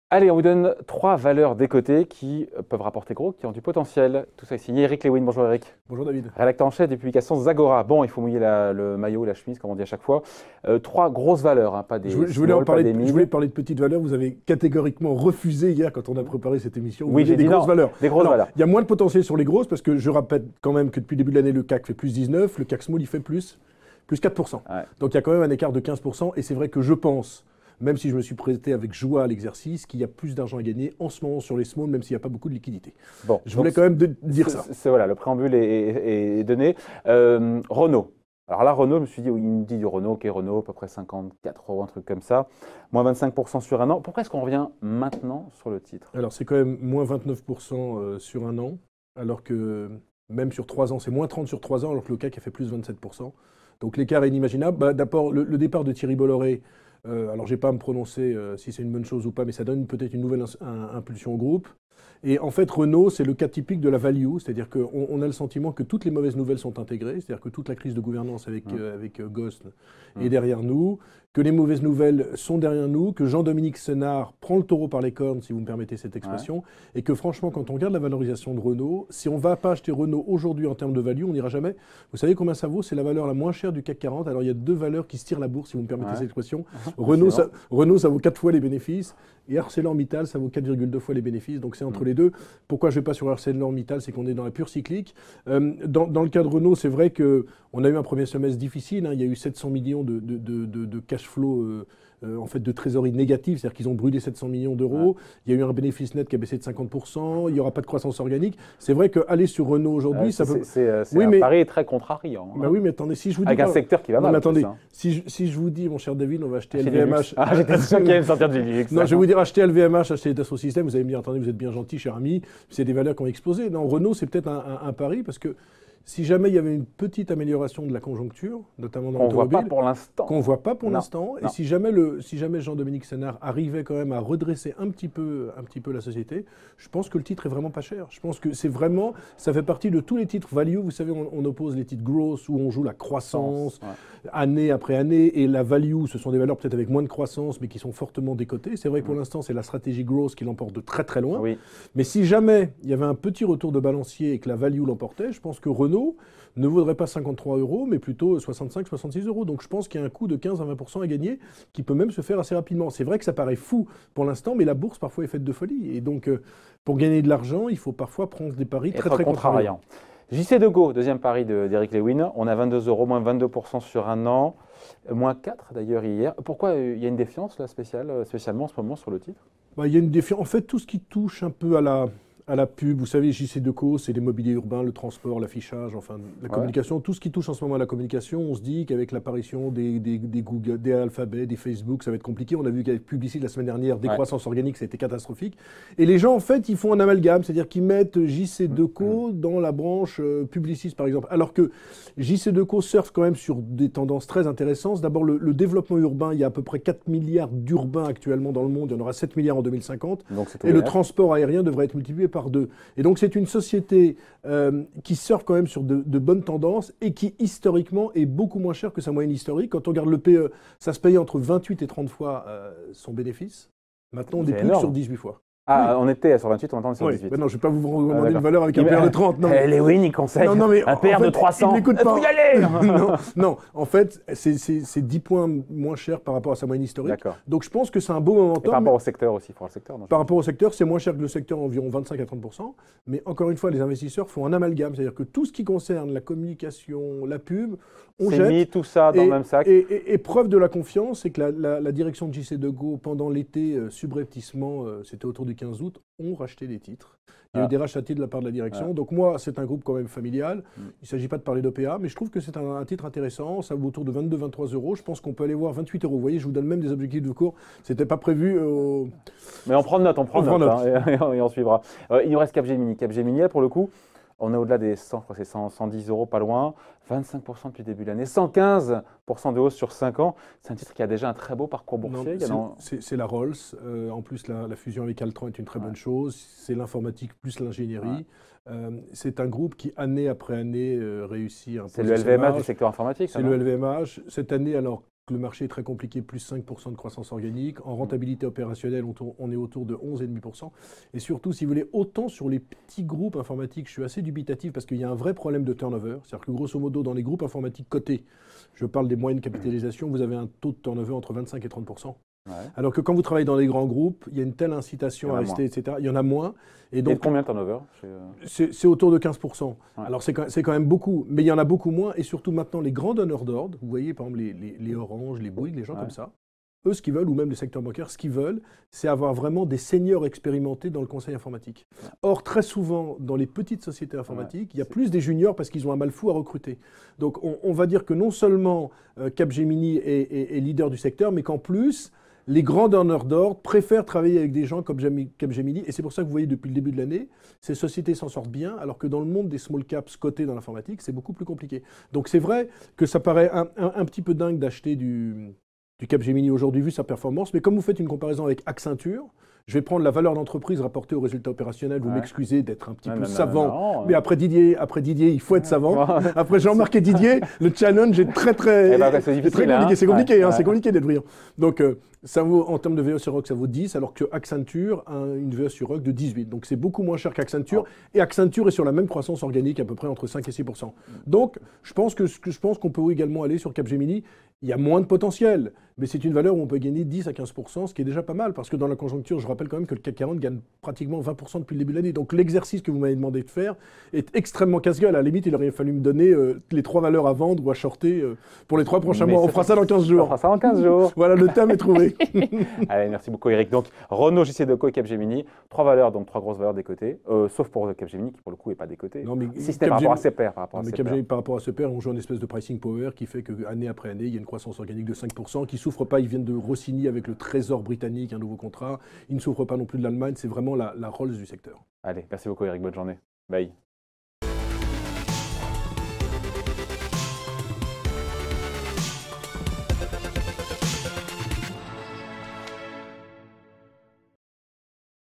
Allez, on vous donne 3 valeurs décotées qui peuvent rapporter gros, qui ont du potentiel. Tout ça est signé Eric Lewin. Bonjour Eric. Bonjour David. Rédacteur en chef des publications Zagora. Bon, il faut mouiller le maillot, la chemise, comme on dit à chaque fois. 3 grosses valeurs, hein, pas des je voulais parler de petites valeurs. Vous avez catégoriquement refusé hier, quand on a préparé cette émission, oui, j'ai dit grosses valeurs. Des grosses valeurs. Il y a moins de potentiel sur les grosses, parce que je rappelle quand même que depuis le début de l'année, le CAC fait plus 19, le CAC Small, il fait plus 4%. Ouais. Donc il y a quand même un écart de 15%, et c'est vrai que je pense, même si je me suis prêté avec joie à l'exercice, qu'il y a plus d'argent à gagner en ce moment sur les small, même s'il n'y a pas beaucoup de liquidité. Bon, je voulais quand même dire ça. Voilà, le préambule est donné. Renault. Alors là, Renault, je me suis dit, il me dit du Renault, ok, Renault, à peu près 54 €, un truc comme ça. Moins 25% sur un an. Pourquoi est-ce qu'on revient maintenant sur le titre? Alors c'est quand même moins 29% sur un an, alors que même sur 3 ans, c'est moins 30 sur 3 ans, alors que le CAC a fait plus 27%. Donc l'écart est inimaginable. D'abord, le départ de Thierry Bolloré. Alors, je n'ai pas à me prononcer si c'est une bonne chose ou pas, mais ça donne peut-être une nouvelle impulsion au groupe. Et en fait, Renault, c'est le cas typique de la value, c'est-à-dire qu'on a le sentiment que toutes les mauvaises nouvelles sont intégrées, c'est-à-dire que toute la crise de gouvernance avec Ghosn est derrière nous, que les mauvaises nouvelles sont derrière nous, que Jean-Dominique Senard prend le taureau par les cornes, si vous me permettez cette expression, et que franchement, quand on regarde la valorisation de Renault, si on ne va pas acheter Renault aujourd'hui en termes de value, on n'ira jamais. Vous savez combien ça vaut? C'est la valeur la moins chère du CAC 40. Alors, il y a 2 valeurs qui se tirent la bourse, si vous me permettez cette expression. Renault, ça vaut 4 fois les bénéfices, et ArcelorMittal, ça vaut 4,2 fois les bénéfices, donc c'est entre les deux. Pourquoi je ne vais pas sur ArcelorMittal? C'est qu'on est dans la pure cyclique. Dans le cas de Renault, c'est vrai qu'on a eu un premier semestre difficile, hein. Il y a eu 700 millions de cash flow en fait de trésorerie négative, c'est-à-dire qu'ils ont brûlé 700 millions d'euros. Il y a eu un bénéfice net qui a baissé de 50%, il n'y aura pas de croissance organique. C'est vrai qu'aller sur Renault aujourd'hui, ça peut... C'est un pari très contrariant. Bah oui, mais attendez, si je vous dis... Avec un secteur qui va mal. Non, mais attendez, si je vous dis, mon cher David, on va acheter LVMH... Ah, j'étais sûr qu'il allait me sortir du luxe. Non, je vais vous dire, acheter LVMH, acheter Dassault Systèmes, vous allez me dire, attendez, vous êtes bien gentil, cher ami, c'est des valeurs qui ont explosé. Non, Renault, c'est peut-être un pari, parce que si jamais il y avait une petite amélioration de la conjoncture, notamment dans l'automobile, qu'on ne voit pas pour l'instant, et si jamais Jean-Dominique Senard arrivait quand même à redresser un petit peu la société, je pense que le titre est vraiment pas cher. Je pense que c'est vraiment, ça fait partie de tous les titres value. Vous savez, on oppose les titres growth où on joue la croissance année après année, et la value, ce sont des valeurs peut-être avec moins de croissance, mais qui sont fortement décotées. C'est vrai que pour l'instant, c'est la stratégie growth qui l'emporte de très très loin. Oui. Mais si jamais il y avait un petit retour de balancier et que la value l'emportait, je pense que Renault ne vaudrait pas 53 €, mais plutôt 65-66 €. Donc je pense qu'il y a un coût de 15 à 20% à gagner qui peut même se faire assez rapidement. C'est vrai que ça paraît fou pour l'instant, mais la bourse parfois est faite de folie. Et donc pour gagner de l'argent, il faut parfois prendre des paris très contrariants. JCDecaux, deuxième pari d'Eric Lewin. On a 22 €, moins 22% sur un an, moins 4 d'ailleurs hier. Pourquoi il y a une défiance là, spécialement en ce moment sur le titre? Il y a une défiance. En fait, tout ce qui touche un peu à la pub, vous savez, JCDecaux, c'est l'immobilier urbain, le transport, l'affichage, enfin la communication. Tout ce qui touche en ce moment à la communication, on se dit qu'avec l'apparition des Google, des Alphabet, des Facebook, ça va être compliqué. On a vu qu'avec Publicis la semaine dernière, décroissance organique, ça a été catastrophique. Et les gens, en fait, ils font un amalgame, c'est-à-dire qu'ils mettent JCDecaux dans la branche Publicis, par exemple. Alors que JCDecaux surfe quand même sur des tendances très intéressantes. D'abord, le développement urbain, il y a à peu près 4 milliards d'urbains actuellement dans le monde. Il y en aura 7 milliards en 2050. Et le transport aérien devrait être multiplié par 2. Et donc c'est une société qui surfe quand même sur de bonnes tendances et qui historiquement est beaucoup moins chère que sa moyenne historique. Quand on regarde le PE, ça se paye entre 28 et 30 fois son bénéfice. Maintenant on est plus sur 18 fois. Ah, on était sur 28, on entend sur 18. Mais non, je ne vais pas vous recommander une valeur avec un PR de 30. Lewin, il conseille un PR de 300. Il faut y aller. Non, en fait, c'est 10 points moins cher par rapport à sa moyenne historique. Donc je pense que c'est un beau momentum. Par rapport au secteur aussi, Par rapport au secteur, c'est moins cher que le secteur, environ 25 à 30%. Mais encore une fois, les investisseurs font un amalgame. C'est-à-dire que tout ce qui concerne la communication, la pub, on jette. Mis tout ça dans le même sac. Et preuve de la confiance, c'est que la direction de JCDecaux, pendant l'été, subrepticement, c'était autour du 15 août, ont racheté des titres. Il y a eu des rachats de la part de la direction. Donc moi, c'est un groupe quand même familial. Il ne s'agit pas de parler d'OPA, mais je trouve que c'est un titre intéressant. Ça vaut autour de 22-23 €. Je pense qu'on peut aller voir 28 €. Vous voyez, je vous donne même des objectifs de cours. Ce n'était pas prévu. Mais on prend note, et on suivra. Il nous reste Capgemini. Capgemini, pour le coup, On est au-delà des 100, je crois que c'est 100, 110 euros, pas loin. 25% depuis le début de l'année. 115% de hausse sur 5 ans. C'est un titre qui a déjà un très beau parcours boursier. C'est la Rolls. En plus, la fusion avec Altran est une très bonne chose. C'est l'informatique plus l'ingénierie. C'est un groupe qui, année après année, réussit à imposer. C'est le LVMH du secteur informatique. C'est le LVMH. Cette année, alors que le marché est très compliqué, plus 5% de croissance organique. En rentabilité opérationnelle, on est autour de 11,5%. Et surtout, si vous voulez, autant sur les petits groupes informatiques, je suis assez dubitatif parce qu'il y a un vrai problème de turnover. C'est-à-dire que grosso modo, dans les groupes informatiques cotés, je parle des moyennes capitalisations, vous avez un taux de turnover entre 25 et 30%. Ouais. Alors que quand vous travaillez dans les grands groupes, il y a une telle incitation à rester, etc. Il y en a moins. Et donc, combien de turnover c'est autour de 15%. Ouais. Alors c'est quand même beaucoup, mais il y en a beaucoup moins. Et surtout maintenant, les grands donneurs d'ordre, vous voyez par exemple les Orange, les Bouygues, les gens comme ça, eux ce qu'ils veulent, ou même les secteurs bancaires, ce qu'ils veulent, c'est avoir vraiment des seniors expérimentés dans le conseil informatique. Or, très souvent, dans les petites sociétés informatiques, il y a plus des juniors parce qu'ils ont un mal fou à recruter. Donc on va dire que non seulement Capgemini est leader du secteur, mais qu'en plus, les grands donneurs d'ordre préfèrent travailler avec des gens comme Capgemini. Et c'est pour ça que vous voyez depuis le début de l'année, ces sociétés s'en sortent bien, alors que dans le monde des small caps cotés dans l'informatique, c'est beaucoup plus compliqué. Donc c'est vrai que ça paraît un petit peu dingue d'acheter du Capgemini aujourd'hui vu sa performance. Mais comme vous faites une comparaison avec Accenture, je vais prendre la valeur d'entreprise rapportée aux résultats opérationnels. Vous m'excusez d'être un petit peu savant. Mais après Didier, il faut être savant. Après Jean-Marc et Didier, le challenge est très compliqué. C'est compliqué, c'est compliqué d'être brillant. Donc, ça vaut, en termes de VE sur ROC, ça vaut 10, alors que Accenture a une VE sur ROC de 18. Donc, c'est beaucoup moins cher qu'Accenture. Et Accenture est sur la même croissance organique, à peu près entre 5 et 6%. Donc, je pense qu'on peut également aller sur Capgemini. Il y a moins de potentiel, mais c'est une valeur où on peut gagner 10 à 15%, ce qui est déjà pas mal, parce que dans la conjoncture, je rappelle quand même que le CAC 40 gagne pratiquement 20% depuis le début de l'année. Donc l'exercice que vous m'avez demandé de faire est extrêmement casse-gueule. À la limite, il aurait fallu me donner les 3 valeurs à vendre ou à shorter pour les 3 prochains mois. On fera ça dans 15 jours. On fera ça dans 15 jours. Voilà, le thème est trouvé. Allez, merci beaucoup Eric. Donc Renault, JCDecaux et Capgemini, 3 valeurs, donc 3 grosses valeurs des côtés, sauf pour Capgemini qui pour le coup n'est pas des côtés. Si c'était par rapport à ses pairs. Par rapport à ses pairs, on joue une espèce de pricing power qui fait que année après année, il y a une croissance organique de 5%, qui ne souffre pas. Ils viennent de re-signer avec le Trésor britannique un nouveau contrat. Ils ne souffrent pas non plus de l'Allemagne. C'est vraiment la Rolls du secteur. Allez, merci beaucoup Eric. Bonne journée. Bye.